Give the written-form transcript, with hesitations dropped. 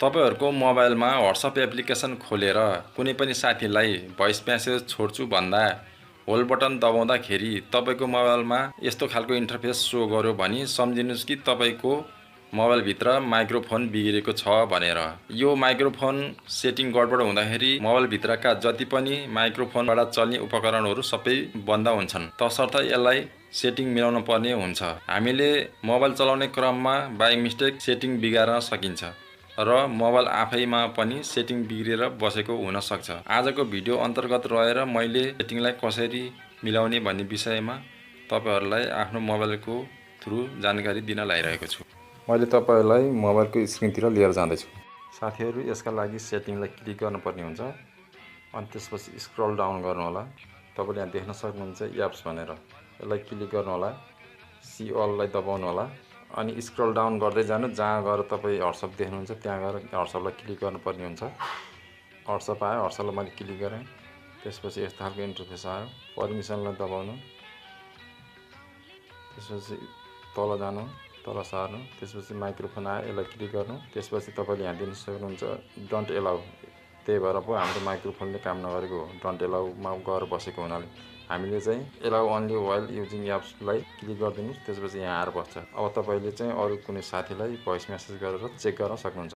तपाईहरुको मोबाइलमा WhatsApp application खोलेर कुनै पनि साथीलाई भोइस मेसेज छोड्छु भन्दा होल्ड बटन दबाउँदाखेरि तपाईको मोबाइलमा यस्तो खालको इन्टरफेस शो गर्यो भनी सम्झिनुस् कि तपाईको मोबाइलभित्र माइक्रोफोन बिग्रेको छ भनेर। यो माइक्रोफोन सेटिङ गडबड हुँदाखेरि मोबाइलभित्रका जति पनि माइक्रोफोनबाट चल्ने उपकरणहरू सबै बन्द हुन्छन्। तसर्थ यसलाई सेटिङ मिलाउन पर्ने हुन्छ। हामीले मोबाइल चलाउने क्रममा बाइ मिस्टेक सेटिङ बिगार्न सकिन्छ र मोबाइल आफैमा पनि सेटिङ बिग्रेर बसेको हुन सक्छ। आजको भिडियो अन्तर्गत रहेर मैले सेटिङलाई कसरी मिलाउने भन्ने विषयमा तपाईहरुलाई आफ्नो मोबाइलको थ्रु जानकारी दिन लागिरहेको छु। मैले तपाईहरुलाई मोबाइलको स्क्रिनतिर लिएर जाँदै छु। साथीहरु, यसका लागि सेटिङलाई क्लिक गर्नुपर्ने हुन्छ। अनि त्यसपछि स्क्रल डाउन गर्नु होला। तपाईले यहाँ देख्न सक्नुहुन्छ एप्स भनेर। यसलाई क्लिक गर्नु होला। सी अललाई दबाउनु होला। अनि स्क्रल डाउन गर्दै जानु, जहाँ गएर तपाई WhatsApp देख्नुहुन्छ त्यहाँ गएर WhatsAppलाई क्लिक गर्नुपर्ने हुन्छ। WhatsApp आयो, WhatsAppलाई मैले क्लिक गरेँ। त्यसपछि यस्तो खालको इन्टरफेस आयो। पर्मिसनलाई दबाउनु। त्यसपछि तल जानु, तल सार्नु। त्यसपछि माइक्रोफोन आयो, यसलाई क्लिक गर्नु। त्यसपछि तपाईले यहाँ दिन सक्नुहुन्छ डोन्ट एलाउ। त्यही भएर पो हाम्रो माइक्रोफोनले काम नगरेको हो। डोन्ट एलाउमा गएर बसेको हुनाले हामीले चाहिँ एलाउ ओन्ली व्हाइल युजिङ एप्सलाई क्लिक गरिदिनुस्। त्यसपछि यहाँ आएर बस्छ। अब तपाईले चाहिँ अरु कुनै साथीलाई भोइस मेसेज गरेर चेक गर्न सक्नुहुन्छ।